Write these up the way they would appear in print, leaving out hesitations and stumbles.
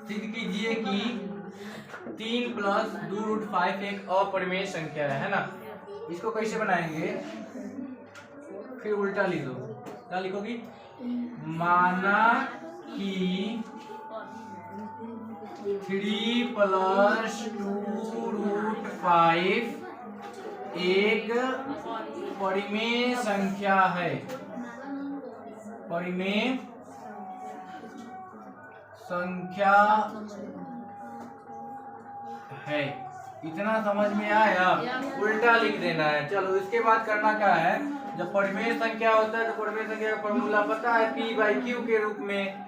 सिद्ध कीजिए कि 3 प्लस 2√5 एक अपरिमेय संख्या है ना। इसको कैसे बनाएंगे, फिर उल्टा लिख दो। क्या लिखोगी, माना कि 3 प्लस 2√5 एक परिमेय संख्या है, परिमेय संख्या है। इतना समझ में आया, उल्टा लिख देना है। चलो इसके बाद करना क्या है, जब परिमेय संख्या होता है तो परिमेय संख्या का फॉर्मूला पता है, p/q के रूप में।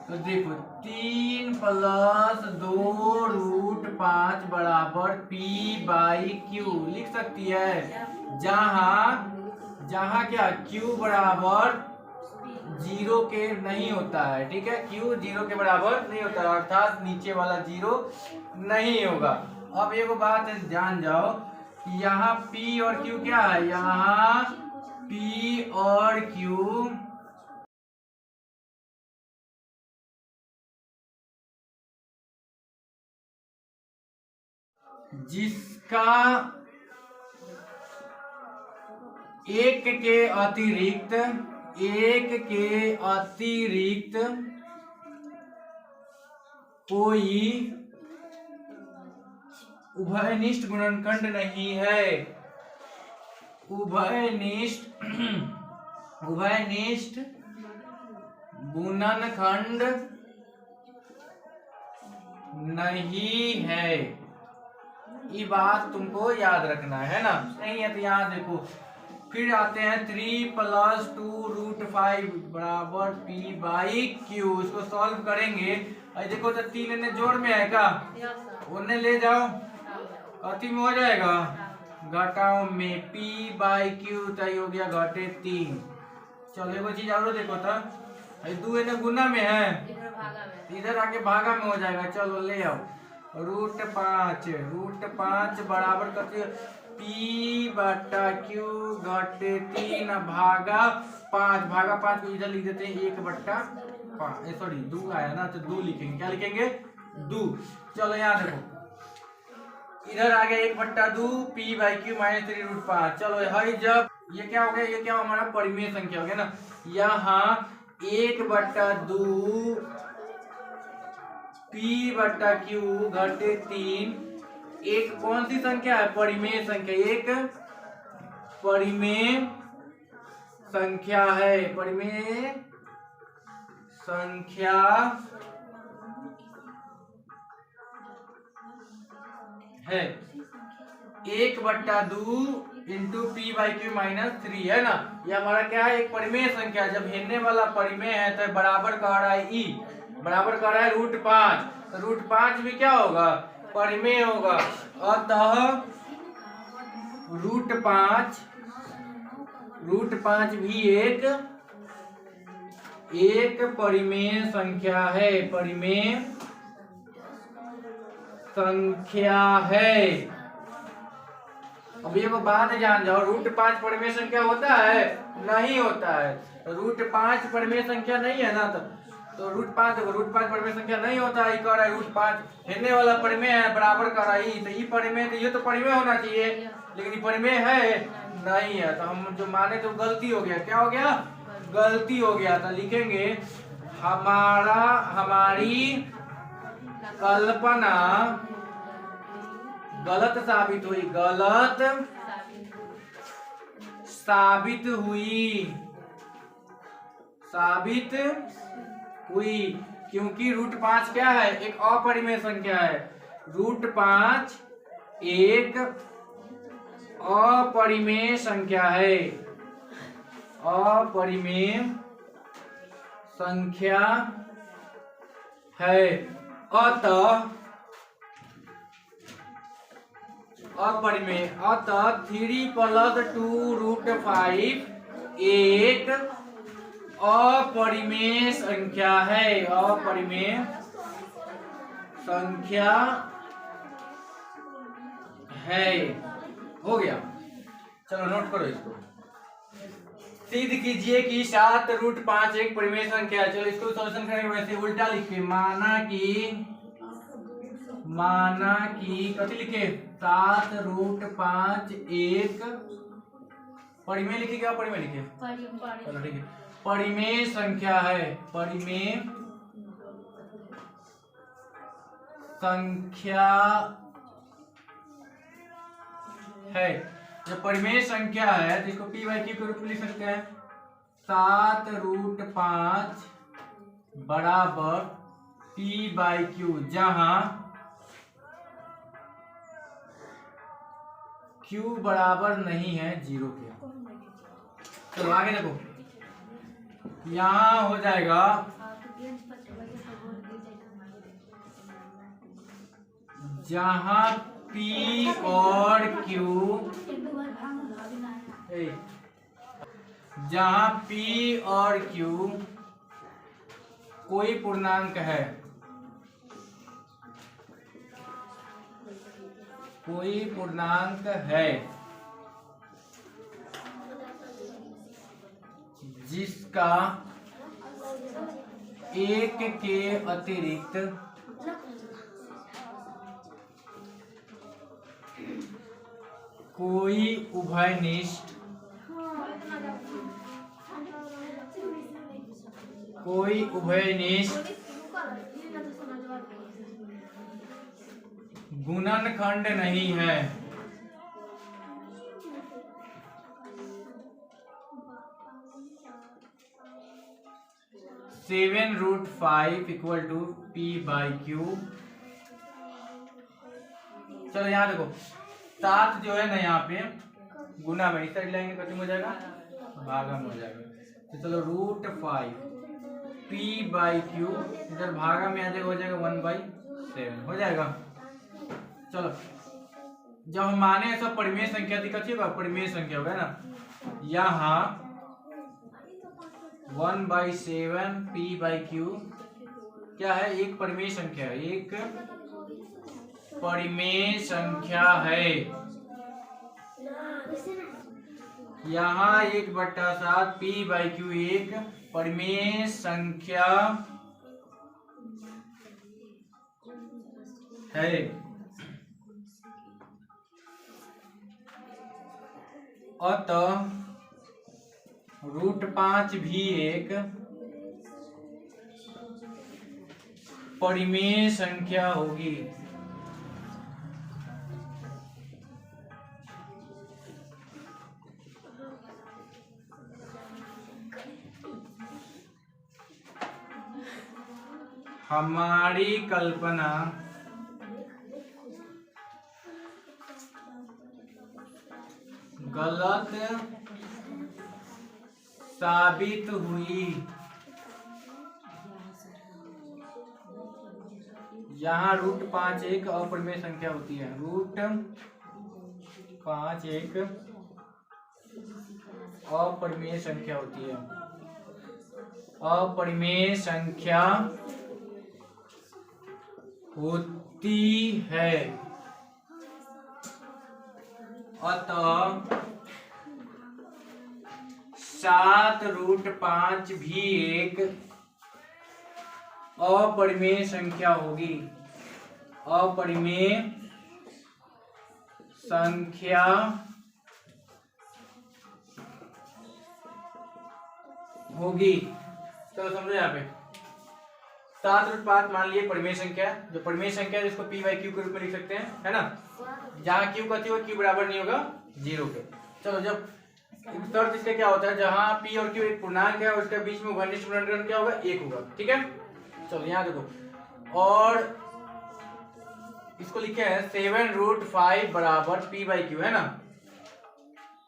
तो देखो 3 प्लस 2√5 बराबर p/q लिख सकती है, जहां क्या q बराबर 0 के नहीं होता है। ठीक है, q 0 के बराबर नहीं होता है, अर्थात नीचे वाला 0 नहीं होगा। अब एक बात जान जाओ कि यहाँ p और q क्या है, यहाँ p और q जिसका एक के अतिरिक्त कोई उभयनिष्ठ गुणनखंड नहीं है। उभयनिष्ठ गुणनखंड नहीं है, ये बात तुमको याद रखना है ना। नहीं है तो यहाँ देखो, फिर आते हैं 3 प्लस 2√5 बराबर p/q। इसको सॉल्व करेंगे, देखो तो 3 ने जोड़ में है का, उन्हें ले जाओ, कथी में हो जाएगा, घटाओ में, p/q तय हो गया घटे 3। चलो एगो चीज और देखो तो, 2 ने गुना में है, इधर आके भागा में हो जाएगा। चलो ले आओ, √5 बराबर कथी, p/q घटे 3 भागा 5 को इधर लिख देते हैं 1/5, सॉरी 2 आया ना तो 2 लिखेंगे। क्या लिखेंगे, 2। चलो यहाँ देखो, इधर आ गया 1/2 p/q माइनस 3√5। चलो है, जब ये क्या हो गया, ये क्या हमारा परिमेय संख्या हो गया ना। यहाँ 1/2 p/q घटे 3 एक कौन सी संख्या है, परिमेय संख्या, एक परिमेय संख्या है, परिमेय संख्या है। 1/2 इंटू p/q माइनस 3 है ना, ये हमारा क्या है, एक परिमेय संख्या। जब हेरने वाला परिमेय है तो बराबर कह रहा है, ई बराबर कह रहा है √5, तो √5 भी क्या होगा, परिमेय होगा। अतः √5 भी एक परिमेय संख्या है, परिमेय संख्या है। अब ये बात जान जाओ, √5 परिमेय संख्या होता है, नहीं होता है। √5 परिमेय संख्या नहीं है ना, तो √5 देखो, √5 परिमेय संख्या नहीं होता है, कह रहा है √5 हेरने वाला परिमेय है, बराबर कर रहा है, तो ये परिमेय, तो ये तो परिमेय होना चाहिए, लेकिन ये परिमेय है नहीं है, तो हम जो माने तो गलती हो गया। क्या हो गया, गलती हो गया। तो लिखेंगे हमारी कल्पना गलत साबित हुई, गलत साबित हुई, क्योंकि √5 क्या है, एक अपरिमेय संख्या है। √5 एक अपरिमेय संख्या है, अपरिमेय संख्या है। अतः अपरिमेय, अतः 3 प्लस 2√5 एक अपरिमेय संख्या है, अपरिमेय संख्या है। हो गया, चलो नोट करो इसको। सिद्ध कीजिए कि 7√5 एक परिमेय संख्या है। चलो इसको सॉल्यूशन करेंगे वैसे उल्टा लिख के, माना कि कथी लिखे 7√5 एक परिमेय लिखे, क्या परिमेय लिखे, चलो ठीक है, परिमेय संख्या है, परिमेय संख्या है। जब परिमेय संख्या है तो इसको p बाई क्यू के रूप में लिख सकते हैं। 7√5 बराबर p बाई क्यू, जहां q बराबर नहीं है 0 के। चलो आगे देखो, यहां हो जाएगा जहां p और q, जहां p और q कोई पूर्णांक है, कोई पूर्णांक है जिसका एक के अतिरिक्त कोई उभयनिष्ठ गुणनखंड नहीं है। Seven root 5 equal to p by q. चलो यहाँ देखो 7 जो है ना यहाँ पे गुना में, इस साइड लाएंगे खत्म हो जाएगा, भागा में हो जाएगा। तो चलो √5 p बाई क्यू, इधर भागा में आ जाएगा, हो जाएगा 1/7 हो जाएगा। चलो जब हम माने सब परिमेय संख्या दिखती होगा, परिमेय संख्या होगा ना, यहाँ 1/7 p बाई क्यू क्या है, एक परिमेय संख्या है, एक परिमेय संख्या है। यहाँ 1/7 p बाई क्यू एक परिमेय संख्या है। अतः √5 भी एक परिमेय संख्या होगी। हमारी कल्पना गलत साबित हुई। यहाँ √5 एक अपरिमेय संख्या होती है, √5 एक अपरिमेय संख्या होती है, अपरिमेय संख्या होती है। अतः 7√5 भी एक अपरिमेय संख्या होगी, अपरिमेय संख्या होगी। चलो समझो यहाँ पे 7√5 मान लिए परिमेय संख्या, जो परिमेय संख्या है इसको p बाई क्यू के रूप में लिख सकते हैं, है ना, जहाँ q कथी होगा, q बराबर नहीं होगा 0 के। चलो जब शर्त इसका क्या होता है, जहाँ p और q एक पूर्णांक है उसके बीच में उभयनिष्ठ गुणनखंड क्या होगा, 1 होगा, ठीक है। चलो यहाँ देखो, और इसको लिखे हैं 7√5 बराबर p बाई क्यू, है ना,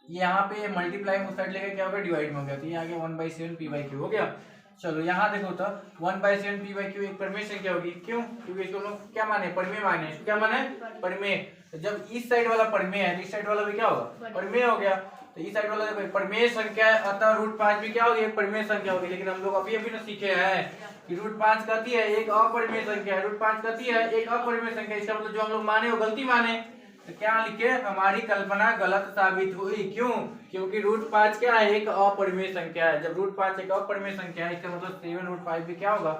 यहाँ पे मल्टीप्लाई उस साइड लेके क्या होगा, डिवाइड में हो गया, तो ये आ गया 1/7 p बाई क्यू हो गया। चलो यहाँ देखो तो 1/7 p बाई क्यू एक परिमेय संख्या होगी, क्यों, क्योंकि इसको लोग क्या माने, परिमेय माने, क्या माने, परिमेय। तो जब इस साइड वाला परिमेय है तो इस साइड वाला भी क्या होगा, परिमेय हो गया। तो इस साइड वाला परिमेय संख्या है, अतः √5 भी क्या होगी, एक परिमेय संख्या होगी। लेकिन हम लोग अभी ना सीखे हैं कि √5 कहती है एक अपरिमेय संख्या है, √5 कहती है एक अपरिमेय संख्या। इसका मतलब जो हम लोग माने वो गलती माने, तो क्या लिखे, हमारी कल्पना गलत साबित हुई। क्यों? क्योंकि रूट 5 क्या है, एक अपरिमेय संख्या है। जब रूट 5 एक अपरिमेय संख्या है, इसका मतलब 7√5 भी क्या होगा,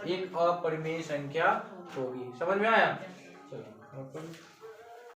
एक अपरिमेय संख्या होगी। समझ में आया? चलो।